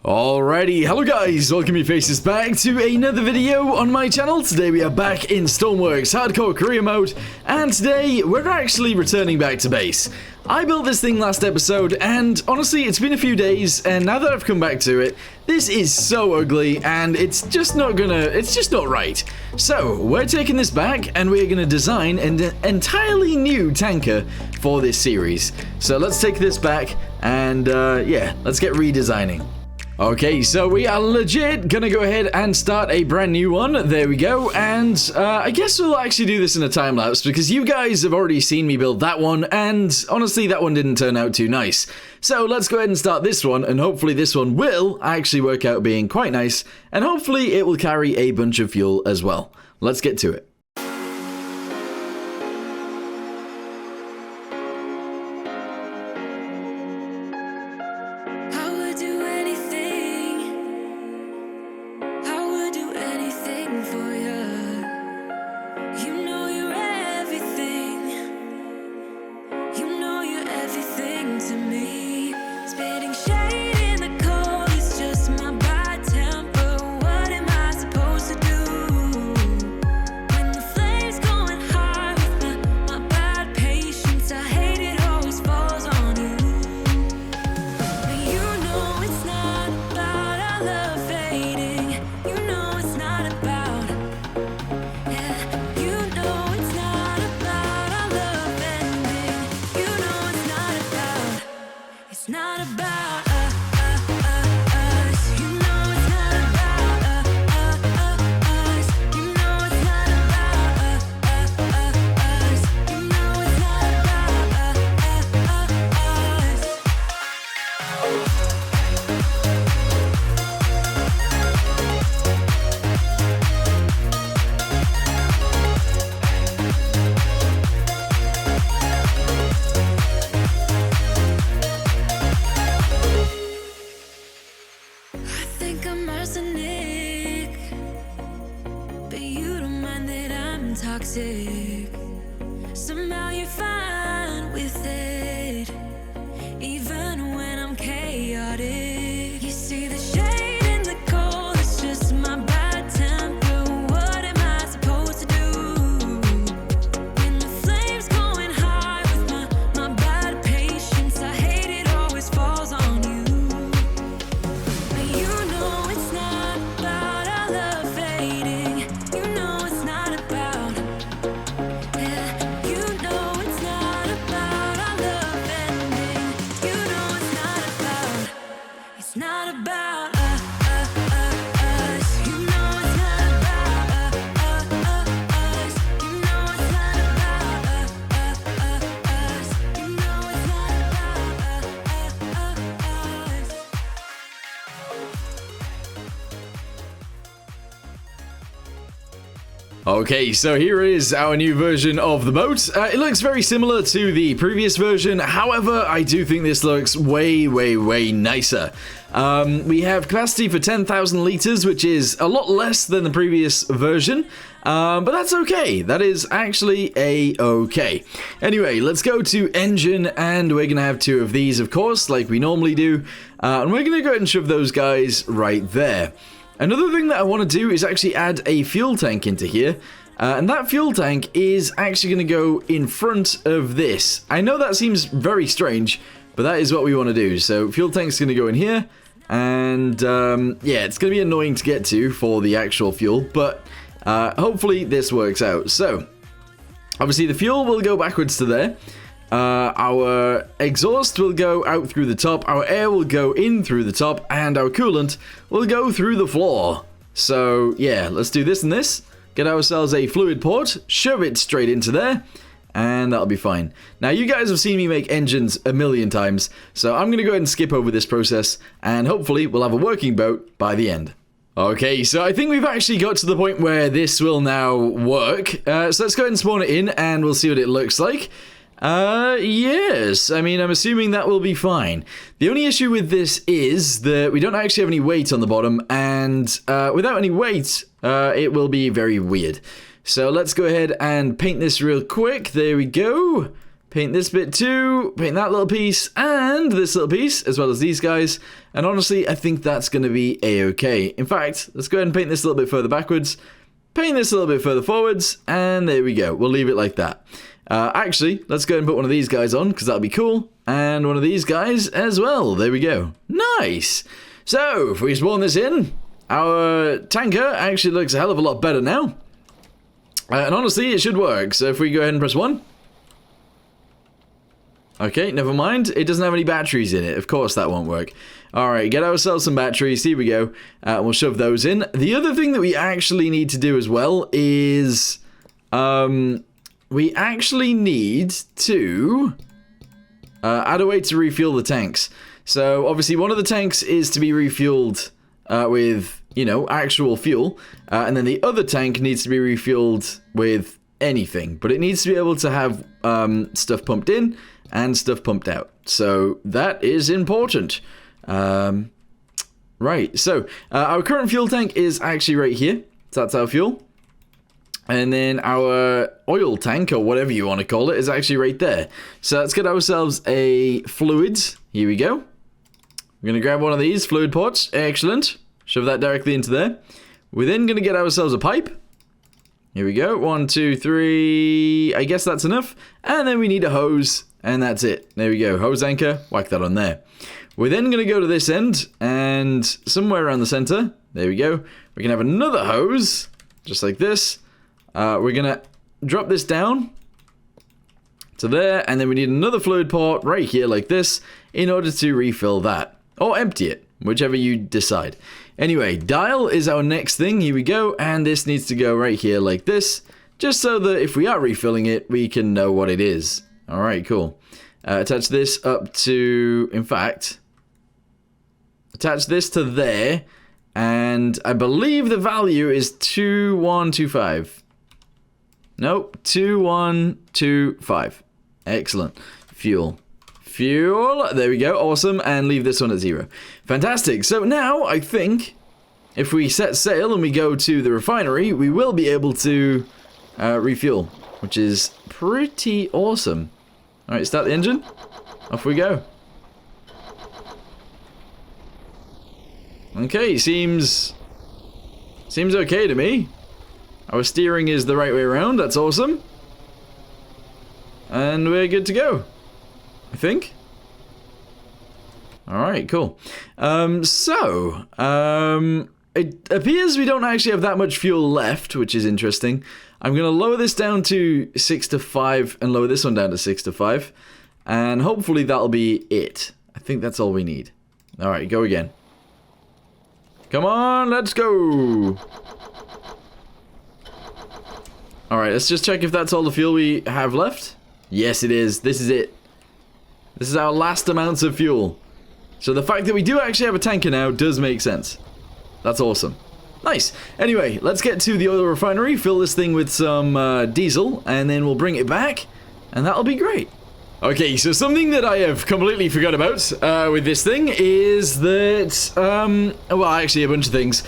Alrighty, hello guys, welcome you faces back to another video on my channel. Today we are back in Stormworks Hardcore Career Mode, and today we're actually returning back to base. I built this thing last episode, and honestly, it's been a few days, and now that I've come back to it, this is so ugly, and it's just not right. So, we're taking this back, and we're gonna design an entirely new tanker for this series. So let's take this back, and yeah, let's get redesigning. Okay, so we are legit gonna go ahead and start a brand new one. There we go, and I guess we'll actually do this in a time lapse because you guys have already seen me build that one, and honestly that one didn't turn out too nice. So let's go ahead and start this one, and hopefully this one will actually work out being quite nice, and hopefully it will carry a bunch of fuel as well. Let's get to it. Toxic. Somehow you're fine with it, even when I'm chaotic. You see the shade in the cold, it's just my bad temper. What am I supposed to do when the flame's going high with my bad patience? I hate it always falls on you. But you know it's not about our love fading. You know it's not about. Okay, so here is our new version of the boat. It looks very similar to the previous version, however, I do think this looks way nicer. We have capacity for 10,000 liters, which is a lot less than the previous version, but that's okay. That is actually a-okay. Anyway, let's go to engine, and we're gonna have two of these, of course, like we normally do, and we're gonna go ahead and shove those guys right there. Another thing that I want to do is actually add a fuel tank into here, and that fuel tank is actually going to go in front of this. I know that seems very strange, but that is what we want to do. So fuel tank's going to go in here, and yeah, it's going to be annoying to get to for the actual fuel, but hopefully this works out. So obviously the fuel will go backwards to there. Our exhaust will go out through the top, our air will go in through the top, and our coolant will go through the floor. So yeah, let's do this and this. Get ourselves a fluid port, shove it straight into there, and that'll be fine. Now you guys have seen me make engines a million times, so I'm going to go ahead and skip over this process, and hopefully we'll have a working boat by the end. Okay, so I think we've actually got to the point where this will now work. So let's go ahead and spawn it in, and we'll see what it looks like. Yes, I mean, I'm assuming that will be fine. The only issue with this is that we don't actually have any weight on the bottom, and without any weight, it will be very weird. So let's go ahead and paint this real quick. There we go. Paint this bit too, paint that little piece, and this little piece, as well as these guys. And honestly, I think that's going to be a-okay. In fact, let's go ahead and paint this a little bit further backwards. Paint this a little bit further forwards, and there we go. We'll leave it like that. Actually, let's go ahead and put one of these guys on, because that'll be cool. And one of these guys as well. There we go. Nice! So, if we spawn this in, our tanker actually looks a hell of a lot better now. And honestly, it should work. So if we go ahead and press 1. Okay, never mind. It doesn't have any batteries in it. Of course that won't work. Alright, get ourselves some batteries. Here we go. We'll shove those in. The other thing that we actually need to do as well is... we actually need to... add a way to refuel the tanks. So, obviously, one of the tanks is to be refueled with, you know, actual fuel. And then the other tank needs to be refueled with anything. But it needs to be able to have stuff pumped in and stuff pumped out. So that is important. Right, so our current fuel tank is actually right here. So that's our fuel. And then our oil tank, or whatever you want to call it, is actually right there. So let's get ourselves a fluids. Here we go. We're going to grab one of these fluid ports. Excellent. Shove that directly into there. We're then going to get ourselves a pipe. Here we go. 1, 2, 3. I guess that's enough. And then we need a hose. And that's it. There we go. Hose anchor. Whack that on there. We're then going to go to this end. And somewhere around the center. There we go. We can have another hose. Just like this. We're going to drop this down to there. And then we need another fluid port right here like this in order to refill that. Or empty it. Whichever you decide. Anyway, dial is our next thing. Here we go. And this needs to go right here like this. Just so that if we are refilling it, we can know what it is. Alright, cool. Attach this up to... In fact... Attach this to there. And I believe the value is 2125. Nope. 2125. Excellent. Fuel. Fuel. There we go. Awesome. And leave this one at 0. Fantastic. So now, I think, if we set sail and we go to the refinery, we will be able to refuel, which is pretty awesome. Alright, start the engine. Off we go. Okay, seems okay to me. Our steering is the right way around. That's awesome. And we're good to go, I think. Alright, cool. It appears we don't actually have that much fuel left, which is interesting. I'm going to lower this down to 6 to 5 and lower this one down to 6 to 5. And hopefully that'll be it. I think that's all we need. Alright, go again. Come on, let's go! Alright, let's just check if that's all the fuel we have left. Yes, it is. This is it. This is our last amounts of fuel. So the fact that we do actually have a tanker now does make sense. That's awesome. Nice. Anyway, let's get to the oil refinery, fill this thing with some diesel, and then we'll bring it back, and that'll be great. Okay, so something that I have completely forgot about with this thing is that, well, actually a bunch of things.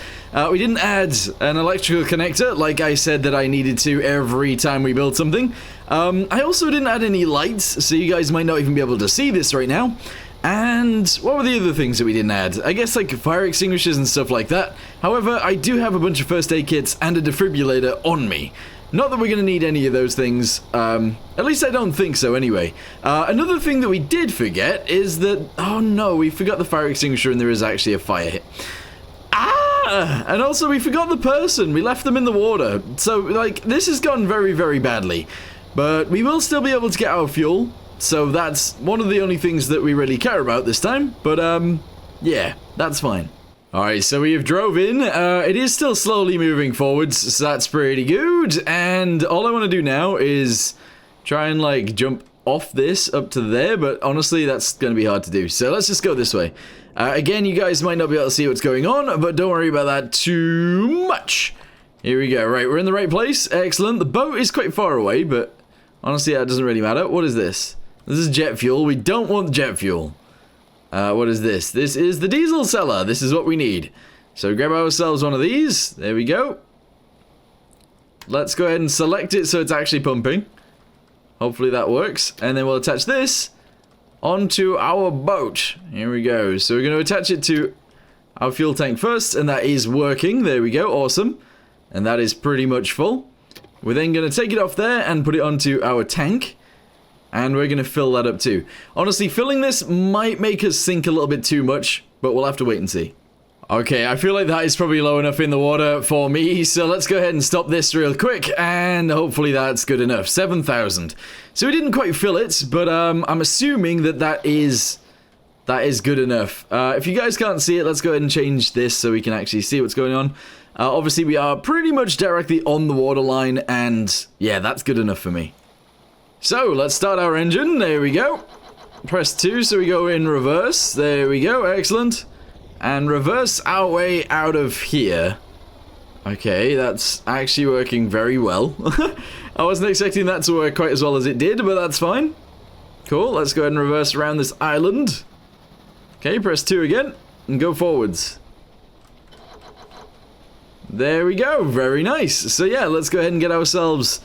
We didn't add an electrical connector like I said that I needed to every time we build something. I also didn't add any lights, so you guys might not even be able to see this right now. And what were the other things that we didn't add? I guess like fire extinguishers and stuff like that. However, I do have a bunch of first aid kits and a defibrillator on me. Not that we're going to need any of those things. At least I don't think so anyway. Another thing that we did forget is that... Oh no, we forgot the fire extinguisher and there is actually a fire hit. Ah! And also we forgot the person. We left them in the water. So, like, this has gone very, very badly. But we will still be able to get our fuel. So that's one of the only things that we really care about this time. But, yeah, that's fine. Alright, so we have drove in. It is still slowly moving forwards, so that's pretty good. And all I want to do now is try and, like, jump off this up to there. But honestly, that's going to be hard to do. So let's just go this way. Again, you guys might not be able to see what's going on, but don't worry about that too much. Here we go. Right, we're in the right place. Excellent. The boat is quite far away, but honestly, that doesn't really matter. What is this? This is jet fuel. We don't want jet fuel. What is this? This is the diesel cellar. This is what we need. So grab ourselves one of these. There we go. Let's go ahead and select it so it's actually pumping. Hopefully that works. And then we'll attach this onto our boat. Here we go. So we're going to attach it to our fuel tank first, and that is working. There we go. Awesome. And that is pretty much full. We're then going to take it off there and put it onto our tank. And we're going to fill that up too. Honestly, filling this might make us sink a little bit too much, but we'll have to wait and see. Okay, I feel like that is probably low enough in the water for me, so let's go ahead and stop this real quick, and hopefully that's good enough. 7,000. So we didn't quite fill it, but I'm assuming that is good enough. If you guys can't see it, let's go ahead and change this so we can actually see what's going on. Obviously, we are pretty much directly on the waterline, and yeah, that's good enough for me. So, let's start our engine. There we go. Press 2 so we go in reverse. There we go. Excellent. And reverse our way out of here. Okay, that's actually working very well. I wasn't expecting that to work quite as well as it did, but that's fine. Cool, let's go ahead and reverse around this island. Okay, press 2 again, and go forwards. There we go, very nice. So yeah, let's go ahead and get ourselves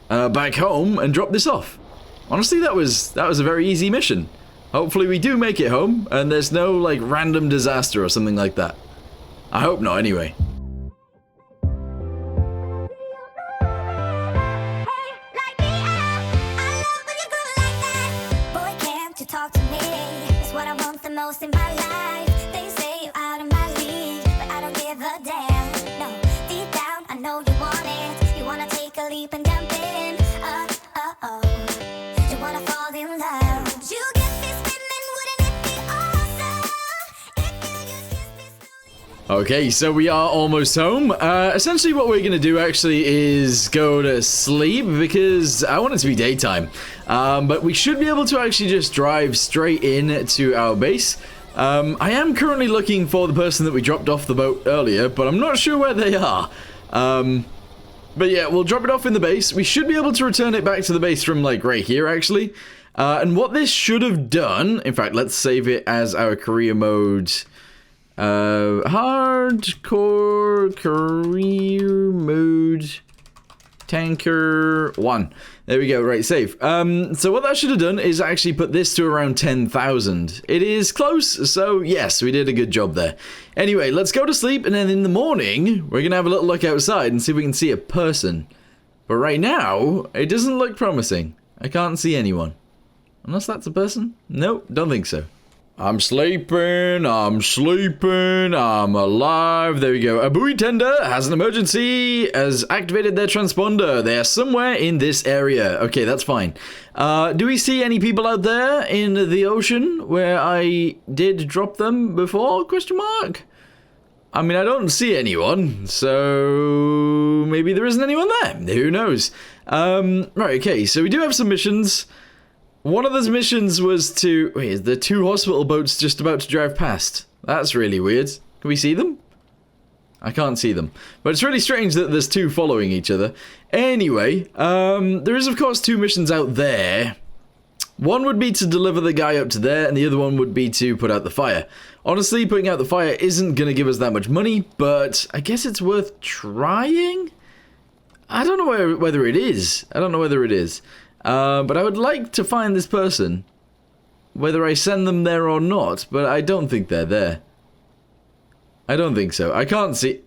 back home and drop this off. Honestly, that was a very easy mission. Hopefully we do make it home, and there's no, like, random disaster or something like that. I hope not, anyway. Most in my life, they say you're out of my league, but I don't give a damn. No, deep down, I know you want it. You wanna take a leap and jump in. You wanna fall in love. You get me spinning, wouldn't it be awesome if you just kissed me slowly? Okay, so we are almost home. Essentially what we're gonna do actually is go to sleep because I want it to be daytime. But we should be able to actually just drive straight in to our base. I am currently looking for the person that we dropped off the boat earlier, but I'm not sure where they are. But yeah, we'll drop it off in the base. We should be able to return it back to the base from, like, right here, actually. And what this should have done... In fact, let's save it as our career mode... hardcore career mode... Tanker 1. There we go, right, save. So what that should have done is actually put this to around 10,000. It is close, so yes, we did a good job there. Anyway, let's go to sleep, and then in the morning, we're gonna have a little look outside and see if we can see a person. But right now, it doesn't look promising. I can't see anyone. Unless that's a person? Nope, don't think so. I'm sleeping, I'm alive. There we go. A buoy tender has an emergency, has activated their transponder. They are somewhere in this area. Okay, that's fine. Do we see any people out there in the ocean where I did drop them before? Question mark? I mean, I don't see anyone, so maybe there isn't anyone there. Who knows? Right, okay, so we do have some missions. One of those missions was to... Wait, is there 2 hospital boats just about to drive past? That's really weird. Can we see them? I can't see them. But it's really strange that there's 2 following each other. Anyway, there is of course 2 missions out there. One would be to deliver the guy up to there, and the other one would be to put out the fire. Honestly, putting out the fire isn't going to give us that much money, but I guess it's worth trying? I don't know whether it is. But I would like to find this person, whether I send them there or not, but I don't think they're there. I don't think so. I can't see...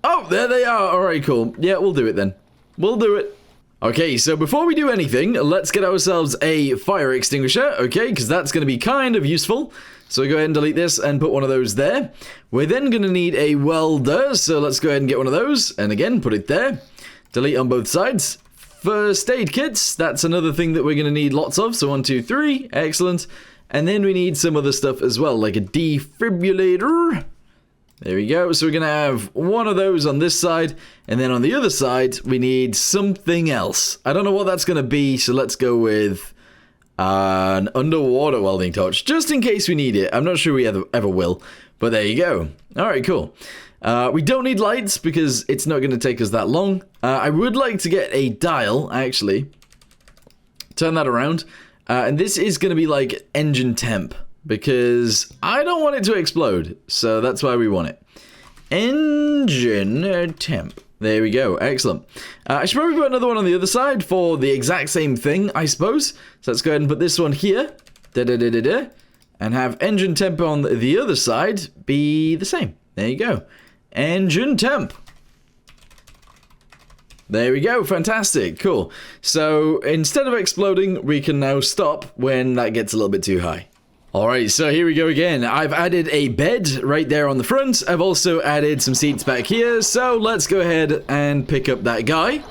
Oh, there they are! Alright, cool. Yeah, we'll do it then. We'll do it. Okay, so before we do anything, let's get ourselves a fire extinguisher, okay, because that's going to be kind of useful. So go ahead and delete this and put one of those there. We're then going to need a welder, so let's go ahead and get one of those, and again, put it there. Delete on both sides. First aid kits, that's another thing that we're going to need lots of, so 1, 2, 3, excellent. And then we need some other stuff as well, like a defibrillator. There we go, so we're going to have one of those on this side, and then on the other side, we need something else. I don't know what that's going to be, so let's go with an underwater welding torch, just in case we need it. I'm not sure we ever will, but there you go. Alright, cool. We don't need lights because it's not going to take us that long. I would like to get a dial, actually. Turn that around. And this is going to be like engine temp because I don't want it to explode. So that's why we want it. Engine temp. There we go. Excellent. I should probably put another one on the other side for the exact same thing, I suppose. So let's go ahead and put this one here. Da-da-da-da-da. And have engine temp on the other side be the same. There you go. Engine temp. There we go. Fantastic. Cool. So instead of exploding, we can now stop when that gets a little bit too high. Alright, so here we go again. I've added a bed right there on the front. I've also added some seats back here. So let's go ahead and pick up that guy.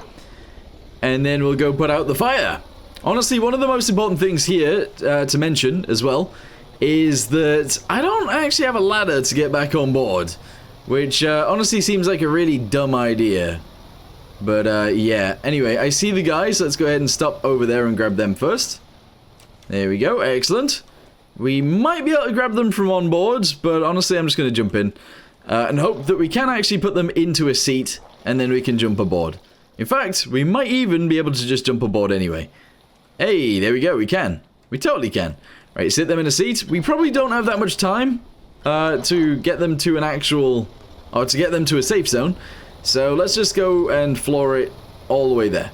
And then we'll go put out the fire. Honestly, one of the most important things here to mention as well is that I don't actually have a ladder to get back on board, which honestly seems like a really dumb idea. But yeah, anyway, I see the guys. Let's go ahead and stop over there and grab them first. There we go, excellent. We might be able to grab them from on board, but honestly I'm just going to jump in and hope that we can actually put them into a seat and then we can jump aboard. In fact, we might even be able to just jump aboard anyway. Hey, there we go, we can. We totally can. Right, sit them in a seat. We probably don't have that much time to get them to an actual, or to get them to a safe zone. So let's just go and floor it all the way there.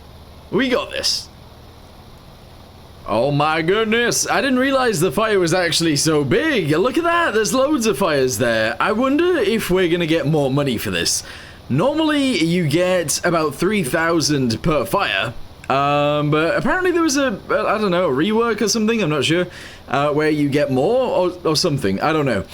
We got this. Oh my goodness, I didn't realize the fire was actually so big. Look at that, there's loads of fires there. I wonder if we're gonna get more money for this. Normally you get about 3,000 per fire. But apparently there was a, I don't know, a rework or something, I'm not sure, where you get more or something, I don't know.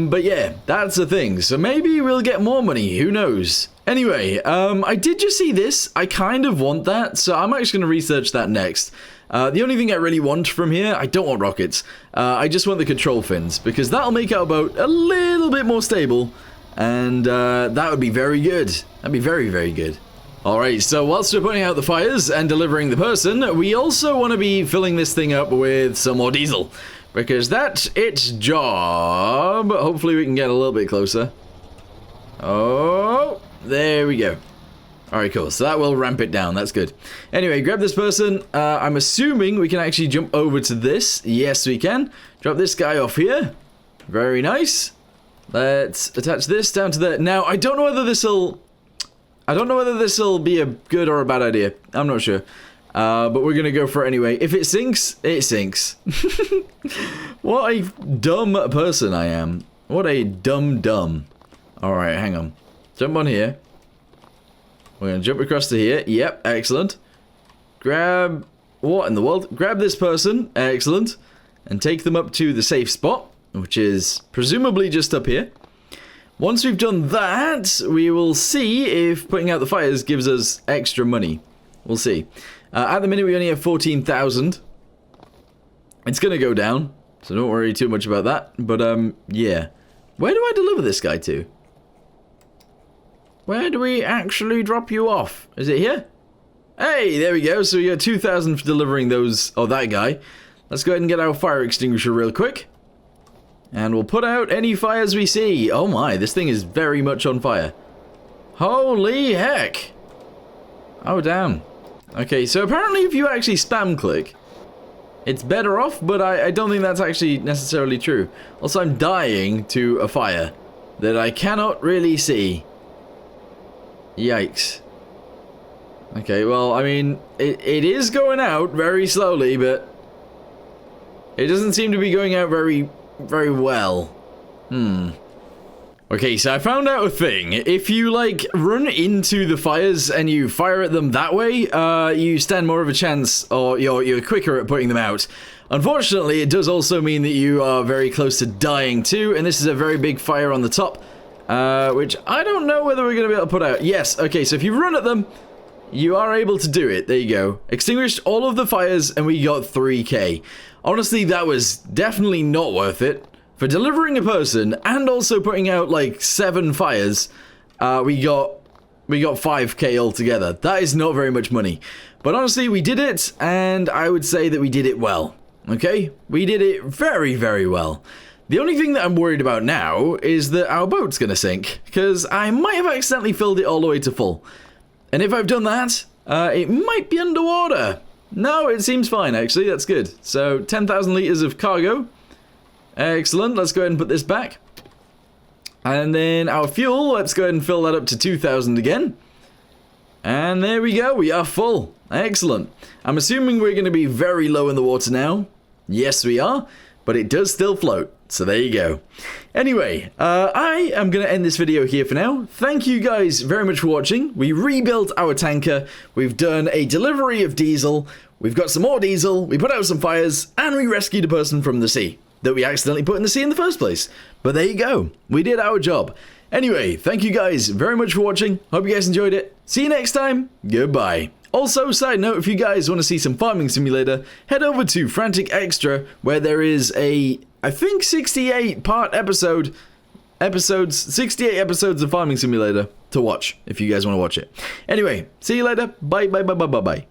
But yeah, that's the thing, so maybe we'll get more money, who knows. Anyway, I did just see this, I kind of want that, so I'm actually going to research that next. The only thing I really want from here, I don't want rockets, I just want the control fins, because that'll make our boat a little bit more stable, and that would be very good, that'd be very, very good. Alright, so whilst we're putting out the fires and delivering the person, we also want to be filling this thing up with some more diesel. Because that's its job. Hopefully we can get a little bit closer. Oh, there we go. Alright, cool. So that will ramp it down. That's good. Anyway, grab this person. I'm assuming we can actually jump over to this. Yes, we can. Drop this guy off here. Very nice. Let's attach this down to there. Now, I don't know whether this'll be a good or a bad idea. I'm not sure. But we're going to go for it anyway. If it sinks, it sinks. What a dumb person I am. What a dumb. Alright, hang on. Jump on here. We're going to jump across to here. Yep, excellent. Grab... What in the world? Grab this person. Excellent. And take them up to the safe spot, which is presumably just up here. Once we've done that, we will see if putting out the fires gives us extra money. We'll see. At the minute, we only have 14,000. It's going to go down, so don't worry too much about that. But, yeah. Where do I deliver this guy to? Where do we actually drop you off? Is it here? Hey, there we go. So we got 2,000 for delivering those, or that guy. Let's go ahead and get our fire extinguisher real quick. And we'll put out any fires we see. Oh my, this thing is very much on fire. Holy heck. Oh, damn. Okay, so apparently if you actually spam click, it's better off, but I don't think that's actually necessarily true. Also, I'm dying to a fire that I cannot really see. Yikes. Okay, well, I mean, it is going out very slowly, but it doesn't seem to be going out very well. Okay, so I found out a thing. If you, like, run into the fires and you fire at them that way, you stand more of a chance, or you're quicker at putting them out. Unfortunately, it does also mean that you are very close to dying too, and this is a very big fire on the top, which I don't know whether we're going to be able to put out. Yes, okay, so if you run at them, you are able to do it. There you go. Extinguished all of the fires, and we got 3k. Honestly, that was definitely not worth it. For delivering a person and also putting out like 7 fires, we got 5k altogether. That is not very much money. But honestly, we did it, and I would say that we did it well. Okay? We did it very, very well. The only thing that I'm worried about now is that our boat's gonna sink, because I might have accidentally filled it all the way to full. And if I've done that, it might be underwater. No, it seems fine, actually. That's good. So, 10,000 litres of cargo. Excellent. Let's go ahead and put this back. And then our fuel, let's go ahead and fill that up to 2,000 again. And there we go, we are full. Excellent. I'm assuming we're going to be very low in the water now. Yes, we are, but it does still float. So there you go. Anyway, I am going to end this video here for now. Thank you guys very much for watching. We rebuilt our tanker. We've done a delivery of diesel. We've got some more diesel. We put out some fires. And we rescued a person from the sea that we accidentally put in the sea in the first place. But there you go. We did our job. Anyway, thank you guys very much for watching. Hope you guys enjoyed it. See you next time. Goodbye. Also, side note, if you guys want to see some farming simulator, head over to Frantic Extra, where there is a, I think, 68 episodes of Farming Simulator to watch, if you guys want to watch it. Anyway, see you later. Bye, bye, bye, bye, bye, bye.